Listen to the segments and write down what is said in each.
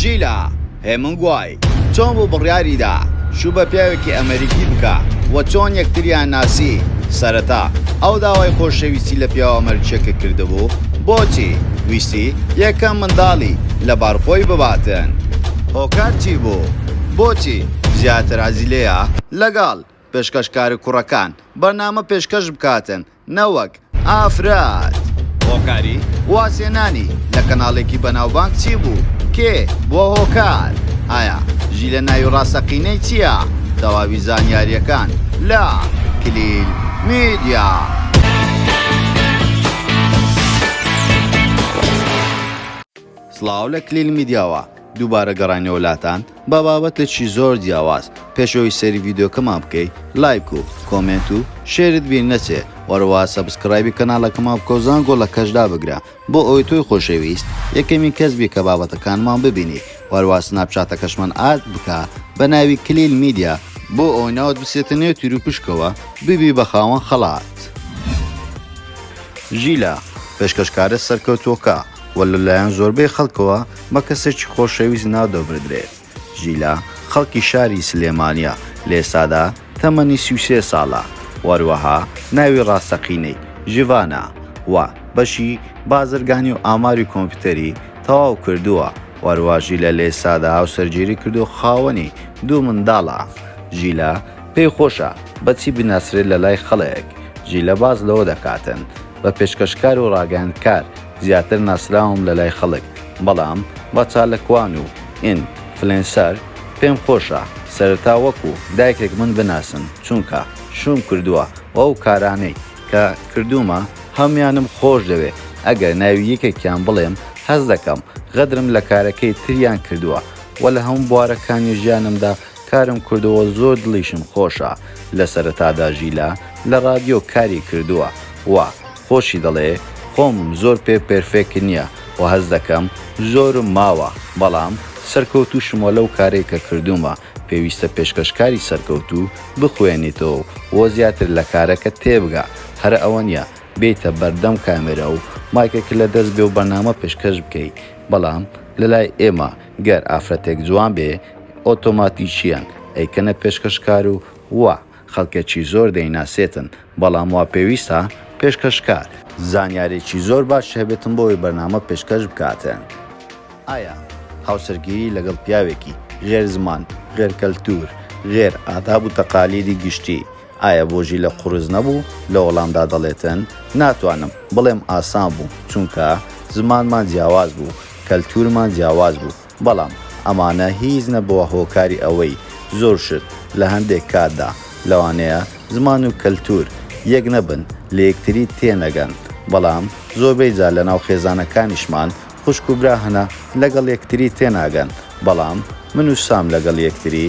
ژیلا هێمنگوای چۆن بوو بڕیاریدا شوو بە پیاوێکی ئەمریکی بکە وە چۆن یەکتریان ناسی سەرەتا ئەو داوای خۆشەویستی لە پیاوە ئەمریکیەکە کردبوو بۆچی ویستی یەکەم منداڵی لە بارخۆی بباتن هۆکار چی بوو بۆچی زیاتر ئازیلەیە لەگەڵ پێشکەشکاری کوڕەکان بەرنامە پێشکەش بکاتن نەوەک ئافراد هۆکاری واسێنانی لە کەناڵێکی بەناوبانگ چی بوو کێ بۆ هۆکار ئایا ژی لە ناوی ڕاستەقینەی چییە تەواوی زانیاریەکان لە کلیل میدیا سڵاو لە کلیل میدیاوە دووبارە گەڕانەوە وڵاتان بە بابەتێکی زۆر جیاواز پێشەوەی سەری ڤیدیۆکەمان بکەی لایک و کۆمنت و شێرت بیر نەچێ وەروە سەبسکرایبی کەناڵەکەمان بکە و زانگۆ لە کەشدا بگرە بۆ ئەوەی تۆی خۆشەویست یەکەمین کەس بی کە بابەتەکانمان ببینی وەروە سناپچاتەکەشمان ئاد بکە بە ناوی کلیل میدیا بۆ ئەوەی ناوت بسێتە نێو تیر و پشکەوە ببی بە خاوەن خەڵات ژیلا پێشکەشکارە سەرکەوتووەکە وە لەلایەن زۆربەی خەڵکەوە بە کەسێکی خۆشەویست ناودەبردرێت ژیلا خەڵکی شاری سلێمانیە لێسادا تەمەنی 33 ساڵە وەروەها ناوی ڕاستەقینەی ژیڤانە و بەشی بازرگانی و ئاماری کۆمپیوتەری تەواو کردووە وەروە ژیلا لێسادا هاوسەرگیری کردو خاوەنی دوو منداڵە ژیلا پێی خۆشە بەچی بناسرێت لە لای خەڵک ژیلا باز لەوە دەکاتن بە پێشکەشکار و ڕاگەاندکار زیاتر ناسراوم لە لای خەڵک بەڵام بە چالەکوان و ئینفلێنسەر پێم خۆشە سەرەتا وەکو دایکێک من بناسن چونکە شوم کردووە ئەو کارانەی کە کردومە هەمویانم خۆش دەوێت ئەگەر ناوی یەکێکیان بڵێم هەز دەکەم غەدرم لە کارەکەی تریان کردووە و لە هەموو بوارەکانی ژیانمدا کارم کردووە زۆر دڵیشم خۆشە لە سەرەتادا ژیلا لە ڕادیۆ کاری کردووە و خۆشی دەڵێ خۆم زۆر پێ پێرفێک نییە و هەز دەکەم زۆرم ماوە بەڵام سەرکەوتوشمەوە لەو کارێک کە کردومە پێویستە پێشکەشکاری سەرکەوتوو بخوێنیتەوە و زیاتر لە کارەکە تێبگا هەر ئەوە نیە بێتە بەردەم کامێرە و مایکێک لە دەست بێ و بەرنامە پێشکەش بکەیت بەڵام لەلای ئێمە گەر ئافرەتێک جوان بێ ئۆتۆماتیکیان ئەیکەنە پێشکەشکار و وا خەڵکێکی زۆر دەیناسێتن بەڵام وا پێویستە پێشکەشکار زانیارێکی زۆر باش هەبێتم بۆی بەرنامە پێشکەش بکاتن ئایا هاوسەرگیری لەگەڵ پیاوێکی غێر زمان غێر کەلتور غێر ئاداب و تەقالیدی گشتی ئایا بۆژی لە قورس نەبوو لە وەڵامدا دەڵێتن ناتوانم بڵێم ئاسان بوو چونکە زمانمان جیاواز بوو کەلتورمان جیاواز بوو بەڵام ئەمانە هیچ نەبووە هۆکاری ئەوەی زۆر شت لە هەندێک کاتدا لەوانەیە زمان و کەلتور یەک نەبن لە یەکتری تێنەگەن بەڵام زۆربەی جار لە ناو خێزانەکانیشمان خوشک و برا هەنا لەگەڵ یەکتری تێناگەن بەڵام من و سام لەگەڵ یەکتری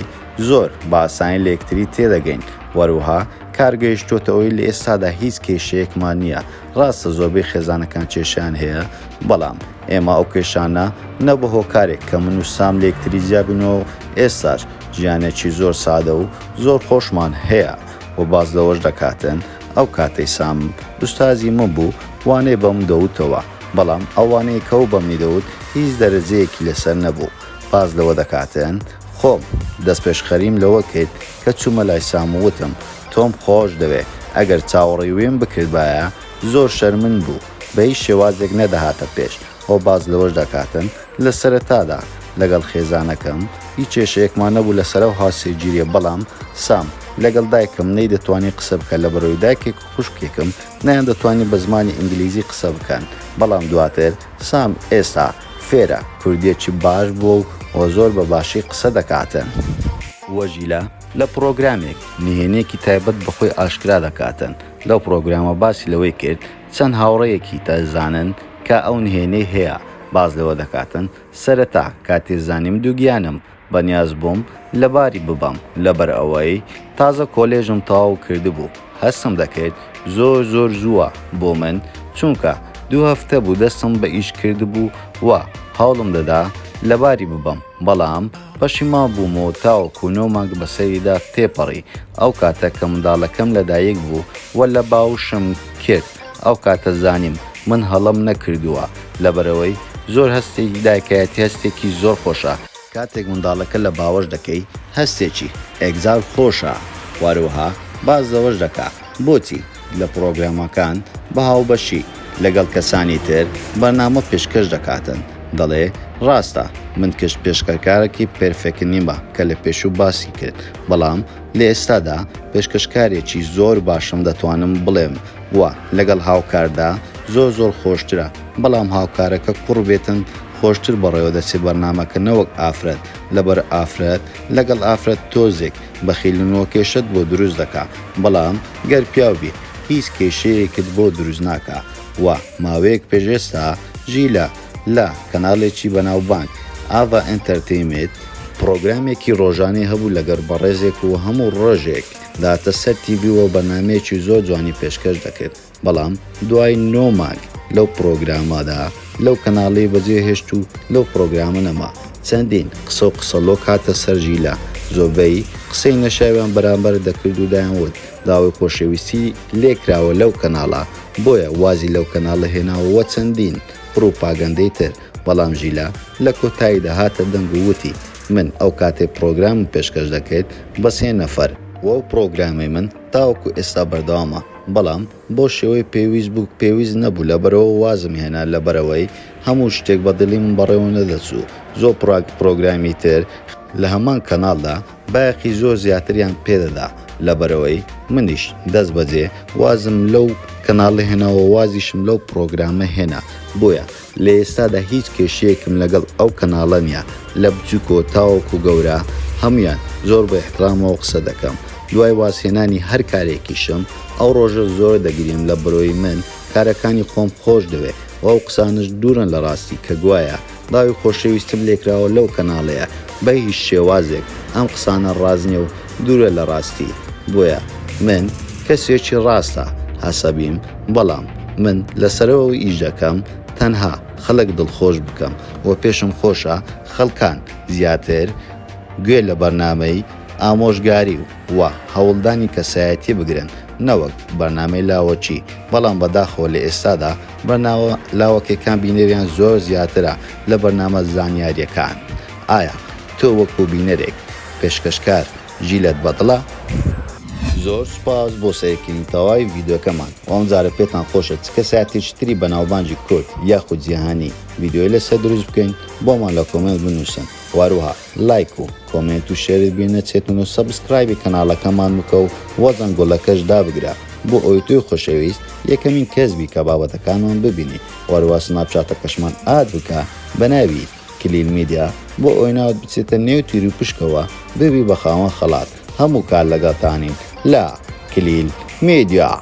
زۆر باساین لە یەکتری تێدەگەین وەروها کارگەیشتۆتە ئەوەی لە ئێستادا هیچ کێشەیەکمان نییە ڕاستە زۆربەی خێزانەکان کێشیان هەیە بەڵام ئێمە ئەو کێشانە نەبوو هۆکارێک کە من و سام لە یەکتری جیابنەوە ئێستاش ژیانێکی زۆر سادە و زۆر خۆشمان هەیە و باز لەوەش دەکاتن ئەو کاتەی سام دوستازی من بوو وانەی بەم دەوتەوە بەڵام ئەوانەیە کەو بەمنی دەوت هیچ دەرەجەیەکی لەسەر نەبوو باز لەوە دەکاتن خۆم دەست پێشخەریم لەوە کرد کە چوومە لای سام وتم تۆم خۆش دەوێت ئەگەر چاوەڕێی وێم بکرد باە زۆر شەرمن بوو بە هیچ شێوازێک نەدەهاتە پێش ئەو باز لەوەش دەکاتن لە سەرەتادا لەگەڵ خێزانەکەم هیچ کێشەیەکمان نەبوو لەسەر و هاسێگیریە بەڵام سام لەگەڵ دایکم نەی دەتوانێت قسە بکە لە بەرەوەی دایکێک خوشکێکم نیان دەتوانێت بە زمانی ئینگلیزی قسە بکەن بەڵام دواتر سام ئێستا فێرە کوردیەکی باش بووە و زۆر بە باشی قسە دەکاتن وەژیلا لە پرۆگرامێک نهێنێکی تایبەت بەخۆی ئاشکرا دەکاتن لەو پرۆگرامە باسی لەوەی کرد چەند هاوڕەیەکی تەزانن کە ئەو نهێنەی هەیە باز لەوە دەکاتن سەرەتا کاتێ زانیم دووگیانم بەنیاز بووم لەباری ببەم لەبەر ئەوەی تازە کۆلێژم تەواو کردبوو هەستم دەکرد زۆر زووە بۆ من چونکە 2 هەفتە بوو دەستم بە ئیش کردبوو و هەوڵم دەدا لەباری ببەم بەڵام پەشیمان بوومەوە تاوەکو 9 مانگ بەسەریدا تێپەڕی ئەو کاتە کە منداڵەکەم لەدایک بوو و لە باوشم کرد ئەو کاتە زانیم من هەڵم نەکردووە لەبەرەوەی زۆر هەستی دایکایەتی هەستێکی زۆر خۆشە کاتێک منداڵەکە لە باوەش دەکەی هەستێکی ئەگزار خۆشە واروها باز دەوەش دەکا بۆچی لە پرۆگرامەکان بە هاوبەشی لەگەڵ کەسانی تر بەرنامە پێشکەش دەکاتن دەڵێ ڕاستە من کەش پێشکەکارێکی پێرفێکت نیمە کە لە پێشوو باسی کرد بەڵام لە ئێستادا پێشکەشکارێکی زۆر باشم دەتوانم بڵێم وە لەگەڵ هاوکاردا زۆر خۆشترە بەڵام هاوکارەکە کوڕ بێتن خۆشتر بەڕێوە دەچێت بەرنامەکە نەوەک ئافرەت لەبەر ئافرەت لەگەڵ ئافرەت تۆزێک بەخیلنەوە کێشت بۆ دروست دەکا بەڵام گەر پیاوبی هیچ کێشەیەکت بۆ دروست ناکە وە ماوەیەک پێشێستا ژیلە لە کەناڵێکی بەناوبانگ ئاڤا ئەنتەرتەیمنت پرۆگرامێکی ڕۆژانەی هەبوو لەگەر بەڕێزێک و هەموو ڕۆژێک داتە سەر تیڤیەوە بەرنامەیەکی زۆر جوانی پێشکەش دەکرد بەڵام دوای 9 مانگ لەو پرۆگرامادا لەو کەناڵی بەجێهێشت و لەو پرۆگرامە نەما چەندین قسە و قسەلۆک هاتە سەرژیلە زۆربەی قسەی نەشاویان بەرامبەر دەکرد و دایانوت داوای خۆشەویستی لێکراوە لەو کەناڵە بۆیە وازی لەو کەناڵە هێناوە چەندین پروپاگەندەی تر بەڵام ژیلا لە کۆتاییدا هاتە دەنگ و وتی من ئەو کاتێ پرۆگرام پێشکەش دەکرێت بە 3 نەفەر وەو پرۆگرامی من تاوەکو ئێستا بەردەوامە بەڵام بۆ شێوەی پێویست بوو پێویست نەبوو لەبەرەوە وازم هێنا لەبەرەوەی هەموو شتێک بە دڵی من بەڕێوە نەدەچوو زۆر پرۆگرامی تر لە هەمان کەناڵدا باەقی زۆر زیاتریان پێدەدا لەبەرەوەی منیش دەست بەجێ وازم لەو کەناڵی هێناوە وازیشم لەو پرۆگرامە هێنا بۆیە لە ئێستادا هیچ کێشەیەکم لەگەڵ ئەو کەناڵە نیە لە بچووکۆ تاوەکو گەورە هەمویان زۆر بە احترامەوە قسە دەکەم دوای واسهێنانی هەر کارێکیشم ئەو ڕۆژە زۆر دەگریم لە بەرۆی من کارەکانی خۆم خۆش دەوێت و ئەو قسانش دوورن لە ڕاستی کە گوایە داوی خۆشەویستم لێکراوە لەو کەناڵەیە بە هیچ شێوازێک ئەم قسانە ڕازنیە و دوورە لە ڕاستی بۆیە من کەسێکی ڕاستە حەسەبیم بەڵام من لەسەرەوە ئیش دەکەم تەنها خەڵک دڵخۆش بکەم و پێشم خۆشە خەڵکان زیاتر گوێ لە بەرنامەی ئامۆژگاری و هەوڵدانی کەسایەتی بگرن نەوەک بەرنامەی لاوەچی بەڵام بەداخەوە لە ئێستادا بەرناوە لاوەکەکان بینەریان زۆر زیاترە لە بەرنامە زانیاریەکان ئایا تۆ وەکو بینەرێک پێشکەشکار ژیلت بەدڵە؟ زۆر سوپاس بۆ سەرکردنی تەواوی ڤیدۆکەمان ئەم جارە پێتان خۆشە چ کەسایەتێکی تری بەناوبانگی کورد یاخود جیهانی ڤیدۆی لەسەر دروست بکەین بۆمان لە کۆمنت بنووسن واروها لایک و کۆمنت و شێرت بێ نەچێتن و سەبسکرایبی کەناڵەکەمان بکە و وەزەن گۆلەکەش دابگرە بۆ ئەوی تۆی خۆشەویست یەکەمین کەسبی کە بابەتەکانمان ببینی واروها سناپچاتەکەشمان ئاد بکە بە ناوی کلیل میدیا بۆ ئەوی ناوت بچێتە نێو تیر و پشکەوە ببی بە خاوەن خەڵات هەموو کار لەگەڵتانین لا کلیل میدیا